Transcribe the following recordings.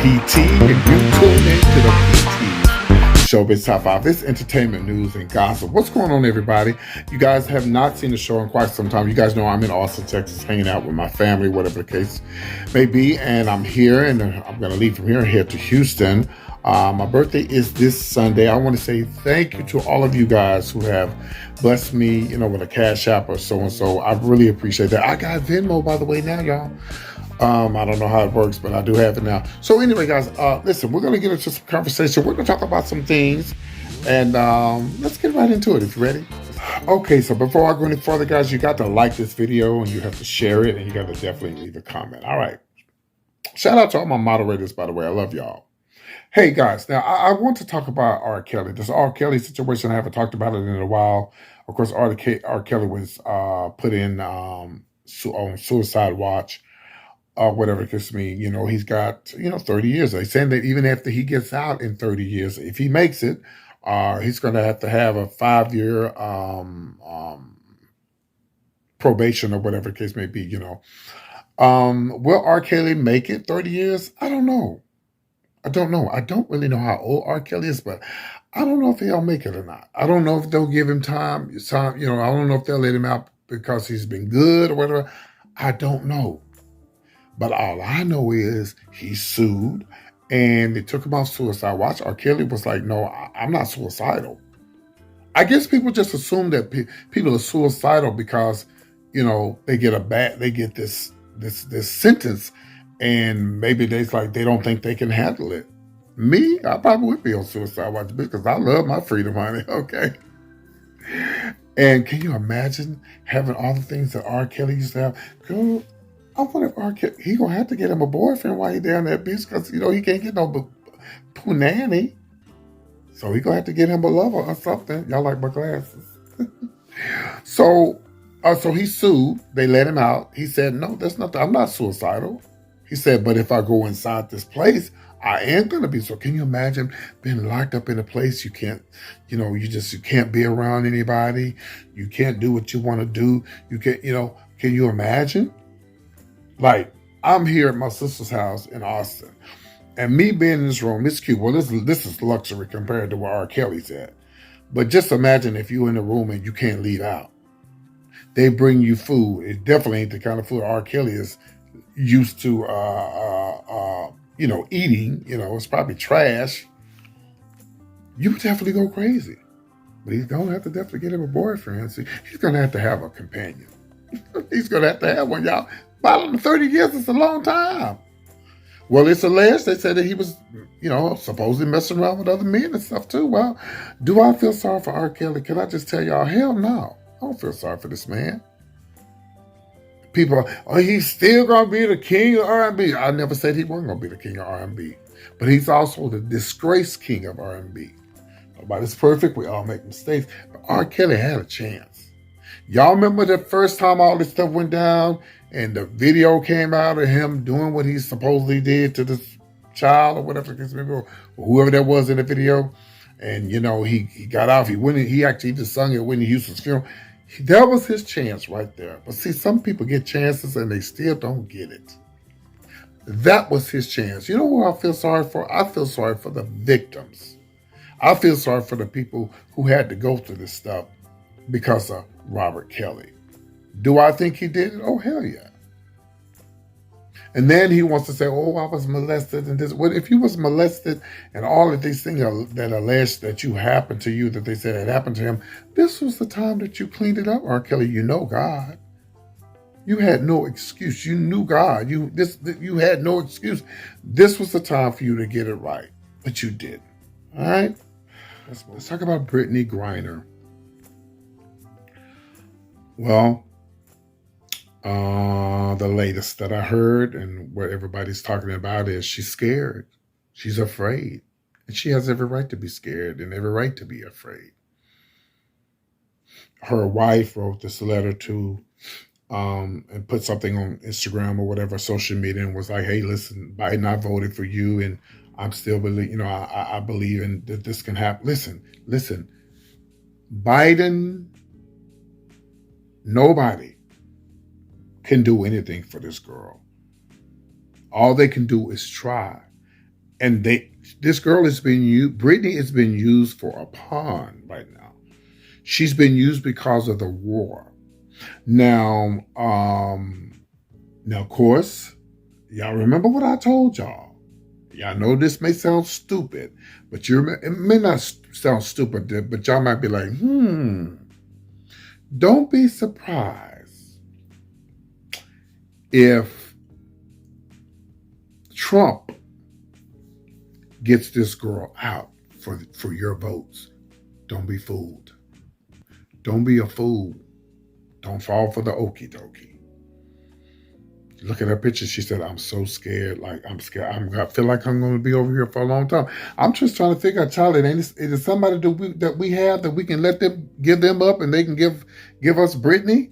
PT, and you tune in to the PT Showbiz Top 5. This entertainment news and gossip. What's going on, everybody? You guys have not seen the show in quite some time. You guys know I'm in Austin, Texas, hanging out with my family, whatever the case may be. And I'm here, and I'm going to leave from here and head to Houston. My birthday is this Sunday. I want to say thank you to all of you guys who have blessed me, with a cash app or so and so. I really appreciate that. I got Venmo, by the way, now, y'all. I don't know how it works, but I do have it now. So anyway, guys, listen, we're going to get into some conversation. We're going to talk about some things, and let's get right into it. If you're ready. Okay, so before I go any further, guys, you got to like this video, and you have to share it, and you got to definitely leave a comment. All right. Shout out to all my moderators, by the way. I love y'all. Hey, guys, now I want to talk about R. Kelly. This R. Kelly situation, I haven't talked about it in a while. Of course, R. Kelly was put in on suicide watch. Whatever it could mean, he's got, 30 years. They saying that even after he gets out in 30 years, if he makes it, he's going to have a 5-year probation or whatever the case may be, Will R. Kelly make it 30 years? I don't know. I don't really know how old R. Kelly is, but I don't know if he'll make it or not. I don't know if they'll give him time, I don't know if they'll let him out because he's been good or whatever. I don't know. But all I know is he sued and they took him off suicide watch. R. Kelly was like, no, I'm not suicidal. I guess people just assume that people are suicidal because, they get this sentence and maybe they don't think they can handle it. Me, I probably would be on suicide watch because I love my freedom, honey. Okay. And can you imagine having all the things that R. Kelly used to have? Girl, I wonder if R. Kelly, he gonna have to get him a boyfriend while he down that bitch because he can't get no punani. So he gonna have to get him a lover or something. Y'all like my glasses. So he sued. They let him out. He said, "No, that's not. I'm not suicidal." He said, "But if I go inside this place, I am gonna be." So can you imagine being locked up in a place you can't, you can't be around anybody. You can't do what you want to do. You can't, Can you imagine? Like, I'm here at my sister's house in Austin, and me being in this room, it's cute. Well, this is luxury compared to where R. Kelly's at. But just imagine if you're in a room and you can't leave out. They bring you food. It definitely ain't the kind of food R. Kelly is used to, eating. It's probably trash. You would definitely go crazy. But he's going to have to definitely get him a boyfriend. See, he's going to have a companion. He's going to have one, y'all. About 30 years is a long time. Well, it's alleged. They said that he was, supposedly messing around with other men and stuff too. Well, do I feel sorry for R. Kelly? Can I just tell y'all, hell no. I don't feel sorry for this man. People are, he's still going to be the king of R&B. I never said he wasn't going to be the king of R&B. But he's also the disgraced king of R&B. Nobody's perfect. We all make mistakes. But R. Kelly had a chance. Y'all remember the first time all this stuff went down and the video came out of him doing what he supposedly did to this child or whatever, or whoever that was in the video. And, he got off. He actually just sung at Whitney Houston's funeral. That was his chance right there. But see, some people get chances and they still don't get it. That was his chance. You know who I feel sorry for? I feel sorry for the victims. I feel sorry for the people who had to go through this stuff because of Robert Kelly. Do I think he did it? Oh, hell yeah. And then he wants to say, oh, I was molested and this. Well, if you was molested and all of these things that alleged that you happened to you, that they said had happened to him, this was the time that you cleaned it up, R. Kelly. You know God. You had no excuse. You knew God. You had no excuse. This was the time for you to get it right, but you didn't. All right? Let's talk about Brittany Griner. Well, the latest that I heard and what everybody's talking about is she's scared. She's afraid. And she has every right to be scared and every right to be afraid. Her wife wrote this letter to and put something on Instagram or whatever, social media, and was like, hey, listen, Biden, I voted for you and I'm still believe, I believe in that this can happen. Listen, Biden, nobody can do anything for this girl. All they can do is try. And this girl is being used, Brittany is being used for a pawn right now. She's been used because of the war. Now, now, of course, y'all remember what I told y'all. Y'all know this may sound stupid, but it may not sound stupid, but y'all might be like, don't be surprised if Trump gets this girl out for your votes. Don't be fooled. Don't be a fool. Don't fall for the okie dokie. Look at her picture. She said, I'm so scared. Like, I'm scared. I feel like I'm going to be over here for a long time. I'm just trying to figure out, Charlie, is it somebody that we have that we can let them give them up and they can give us Brittany?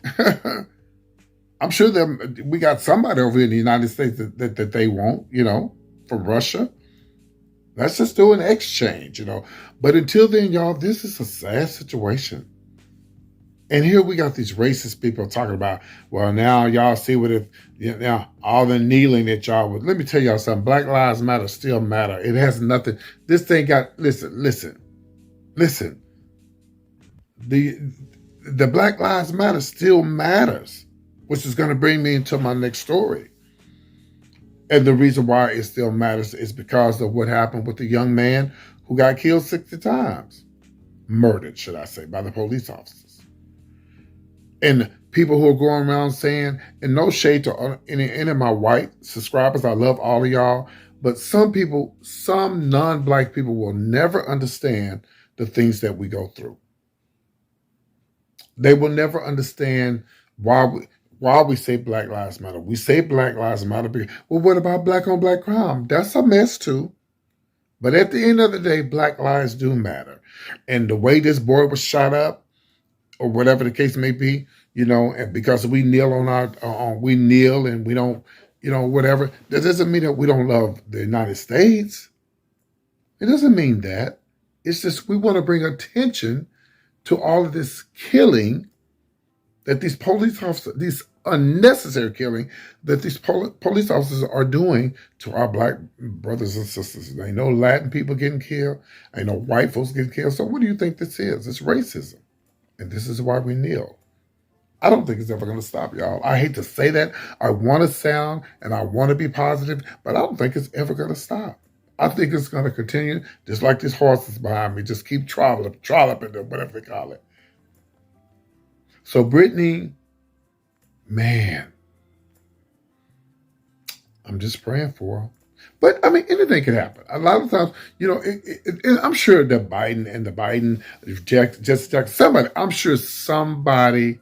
I'm sure that we got somebody over here in the United States that they want, from Russia. Let's just do an exchange. But until then, y'all, this is a sad situation. And here we got these racist people talking about, well, now y'all see what now all the kneeling that y'all would. Let me tell y'all something. Black Lives Matter still matter. It has nothing. This thing got, listen. The Black Lives Matter still matters, which is going to bring me into my next story. And the reason why it still matters is because of what happened with the young man who got killed 60 times. Murdered, should I say, by the police officers. And people who are going around saying, and no shade to any of my white subscribers, I love all of y'all, but some non-black people will never understand the things that we go through. They will never understand why we say Black Lives Matter. We say Black Lives Matter because, well, what about black on black crime? That's a mess too. But at the end of the day, black lives do matter. And the way this boy was shot up, or whatever the case may be, and because we kneel we kneel and we don't, whatever, that doesn't mean that we don't love the United States. It doesn't mean that. It's just we want to bring attention to all of this killing that these police officers, these unnecessary killing that these police officers are doing to our black brothers and sisters. Ain't no Latin people getting killed. Ain't no white folks getting killed. So what do you think this is? It's racism. And this is why we kneel. I don't think it's ever going to stop, y'all. I hate to say that. I want to sound and I want to be positive, but I don't think it's ever going to stop. I think it's going to continue, just like these horses behind me, just keep trolloping, whatever they call it. So Brittany, man, I'm just praying for her. But I mean, anything can happen. A lot of times, I'm sure that Biden, somebody, I'm sure somebody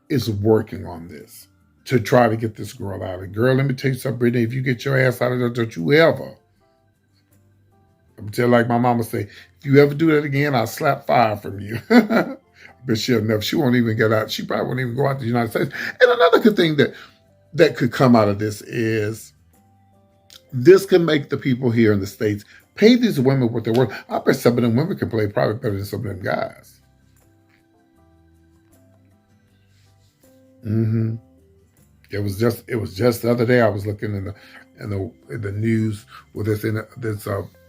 is working on this to try to get this girl out of it. Girl, let me tell you something, Brittany, if you get your ass out of there, don't you ever, I'm tell like my mama say, if you ever do that again, I'll slap fire from you. But she won't even get out. She probably won't even go out to the United States. And another good thing that could come out of this is this can make the people here in the States pay these women what they're worth. I bet some of them women can play probably better than some of them guys. Mm-hmm. It was just the other day I was looking in the news with this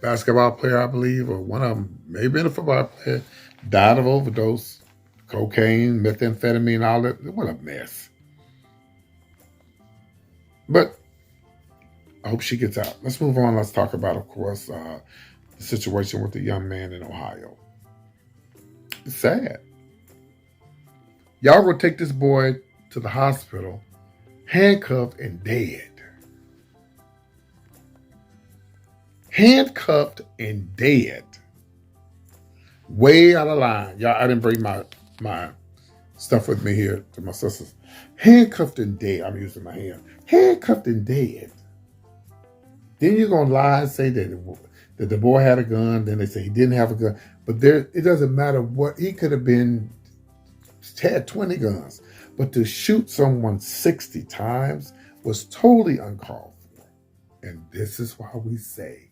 basketball player, I believe, or one of them, maybe a football player, died of overdose, cocaine, methamphetamine, all that. What a mess. But I hope she gets out. Let's move on. Let's talk about, of course, the situation with the young man in Ohio. It's sad. Y'all gonna take this boy to the hospital, handcuffed and dead. Handcuffed and dead. Way out of line. Y'all, I didn't bring my stuff with me here to my sisters. Handcuffed and dead. I'm using my hand. Handcuffed and dead. Then you're going to lie and say that the boy had a gun. Then they say he didn't have a gun. But it doesn't matter what. He could have had 20 guns. But to shoot someone 60 times was totally uncalled for. And this is why we say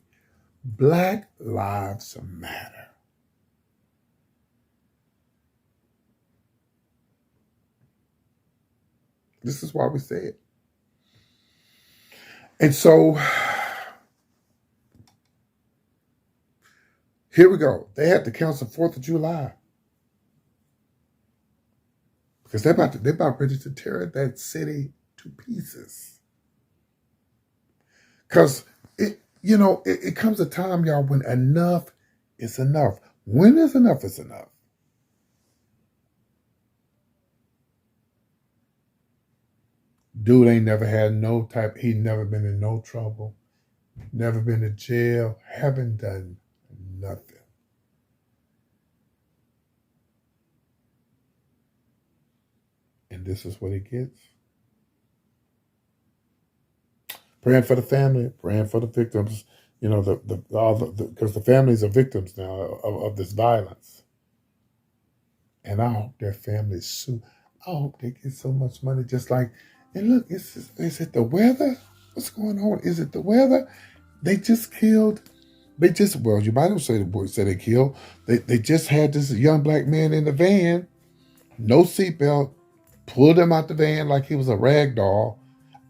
Black Lives Matter. This is why we say it. And so Here we go. They had to cancel 4th of July because they're about ready to tear that city to pieces. Because it comes a time, y'all, when enough is enough. When is enough is enough. Dude ain't never had no type. He never been in no trouble. Never been to jail. Haven't done nothing. And this is what he gets. Praying for the family, praying for the victims. You know, because the families are victims now of this violence. And I hope their families sue. I hope they get so much money, just like. And look, is it the weather? What's going on? Is it the weather? They just killed. Well, you might have say the boy said they killed. They just had this young black man in the van, no seatbelt, pulled him out the van like he was a rag doll.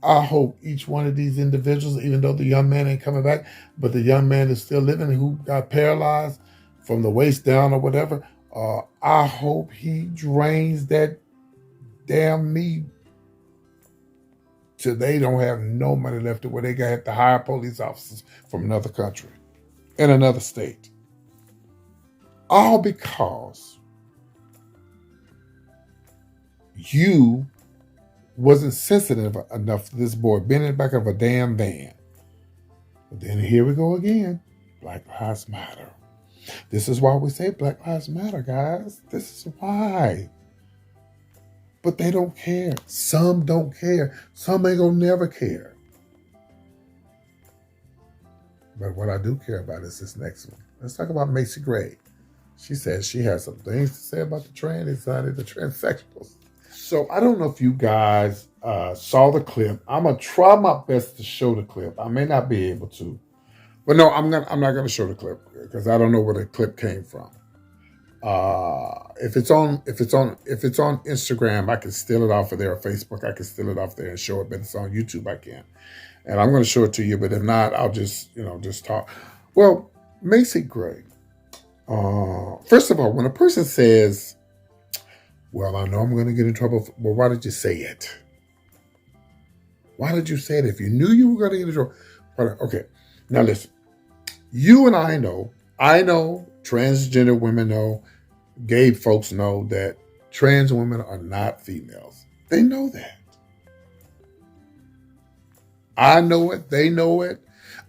I hope each one of these individuals, even though the young man ain't coming back, but the young man is still living who got paralyzed from the waist down or whatever, I hope he drains that damn meat till they don't have no money left to where they got to hire police officers from another country in another state. All because you wasn't sensitive enough to this boy being in the back of a damn van. But then here we go again. Black Lives Matter. This is why we say Black Lives Matter, guys. This is why. But they don't care. Some don't care. Some ain't gonna never care. But what I do care about is this next one. Let's talk about Macy Gray. She says she has some things to say about the transsexuals, the transsexuals. So I don't know if you guys saw the clip. I'm gonna try my best to show the clip. I may not be able to, but no, I'm not gonna show the clip because I don't know where the clip came from. If it's on Instagram, I can steal it off of there, or Facebook, I can steal it off there and show it. But it's on YouTube, I can't. And I'm gonna show it to you. But if not, I'll just talk. Well, Macy Gray. First of all, when a person says, well, I know I'm going to get in trouble. Well, why did you say it? Why did you say it if you knew you were going to get in trouble? Okay, now listen. You and I know, transgender women know, gay folks know that trans women are not females. They know that. I know it. They know it.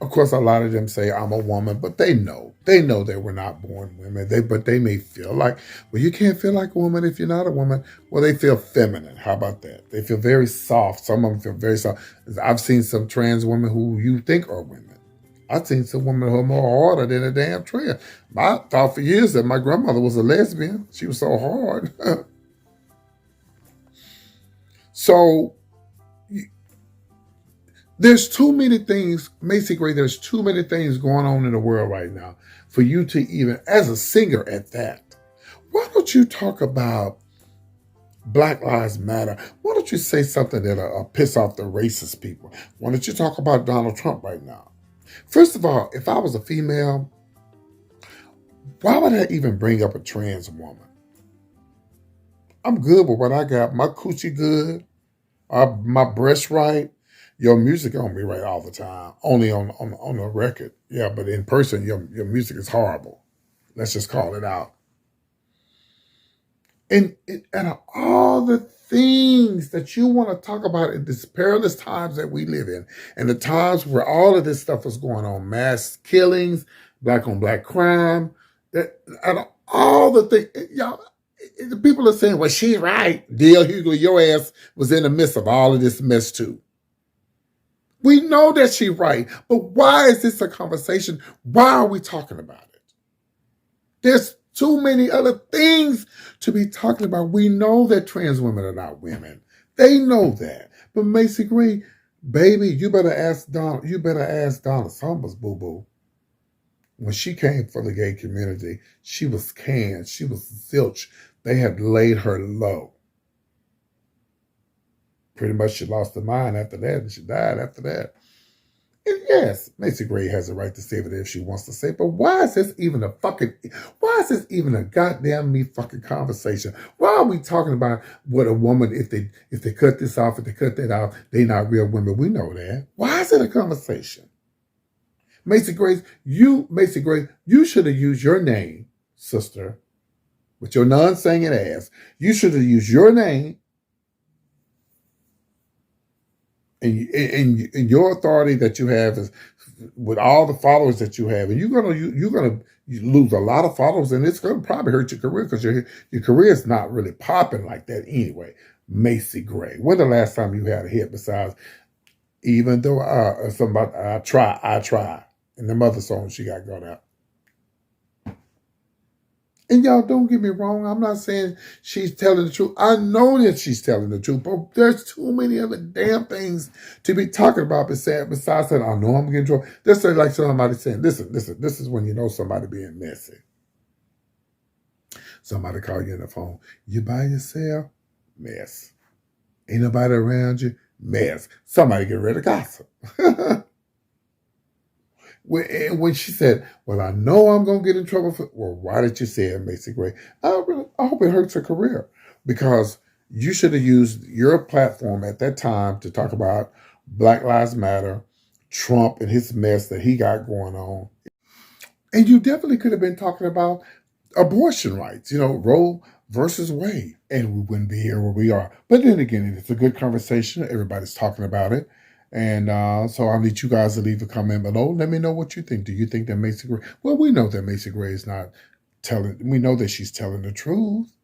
Of course, a lot of them say I'm a woman, but they know that we're not born women. But they may feel like, well, you can't feel like a woman if you're not a woman. Well, they feel feminine. How about that? They feel very soft. Some of them feel very soft. I've seen some trans women who you think are women. I've seen some women who are more harder than a damn trans. I thought for years that my grandmother was a lesbian. She was so hard. So there's too many things, Macy Gray, there's too many things going on in the world right now for you to even, as a singer at that, why don't you talk about Black Lives Matter? Why don't you say something that'll piss off the racist people? Why don't you talk about Donald Trump right now? First of all, if I was a female, why would I even bring up a trans woman? I'm good with what I got. My coochie good. My breast right. Your music don't be right all the time. Only on a record. Yeah, but in person, your music is horrible. Let's just call it out. And all the things that you want to talk about in these perilous times that we live in, and the times where all of this stuff is going on, mass killings, black on black crime, and all the things, y'all, the people are saying, well, she's right. D.L. Hughley, your ass was in the midst of all of this mess too. We know that she's right, but why is this a conversation? Why are we talking about it? There's too many other things to be talking about. We know that trans women are not women. They know that. But Macy Gray, baby, you better ask Donna Summers, boo-boo. When she came for the gay community, she was canned. She was zilch. They had laid her low. Pretty much she lost her mind after that, and she died after that. And yes, Macy Gray has the right to say it if she wants to say it, but why is this even why is this even a goddamn me fucking conversation? Why are we talking about what a woman, if they cut this off, if they cut that off, they not real women? We know that. Why is it a conversation? Macy Gray, you should have used your name, sister, with your non-singing ass. You should have used your name and your authority that you have is with all the followers that you have, and you're gonna lose a lot of followers, and it's gonna probably hurt your career because your career is not really popping like that anyway. Macy Gray, when the last time you had a hit besides even though somebody I try, and the mother song she got going out. And y'all don't get me wrong. I'm not saying she's telling the truth. I know that she's telling the truth, but there's too many other damn things to be talking about besides that. I know I'm getting trouble. This is like somebody saying, listen, this is when you know somebody being messy. Somebody call you on the phone. You by yourself? Mess. Ain't nobody around you? Mess. Somebody get rid of gossip. When she said, well, I know I'm going to get in trouble for, well, why did you say it, Macy Gray? I hope it hurts her career because you should have used your platform at that time to talk about Black Lives Matter, Trump and his mess that he got going on. And you definitely could have been talking about abortion rights, Roe versus Wade, and we wouldn't be here where we are. But then again, it's a good conversation. Everybody's talking about it. And so I'll need you guys to leave a comment below. Let me know what you think. Do you think that Macy Gray? Well, we know that Macy Gray is not telling. We know that she's telling the truth.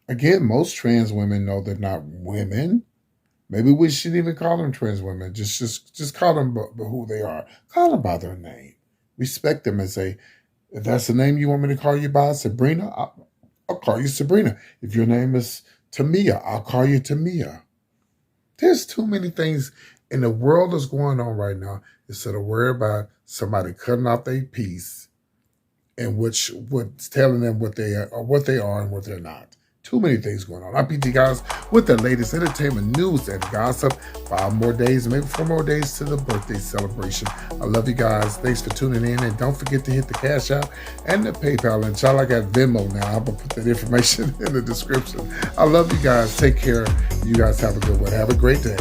Again, most trans women know they're not women. Maybe we shouldn't even call them trans women. Just call them who they are. Call them by their name. Respect them and say, if that's the name you want me to call you by, Sabrina, I'll call you Sabrina. If your name is Tamia, I'll call you Tamia. There's too many things in the world that's going on right now instead of worry about somebody cutting off their piece and what's telling them what they are and what they're not. Too many things going on. I'm PT guys with the latest entertainment news and gossip. 5 more days, maybe 4 more days to the birthday celebration. I love you guys. Thanks for tuning in. And don't forget to hit the Cash App and the PayPal. And y'all, I got Venmo now. I'm going to put that information in the description. I love you guys. Take care. You guys have a good one. Have a great day.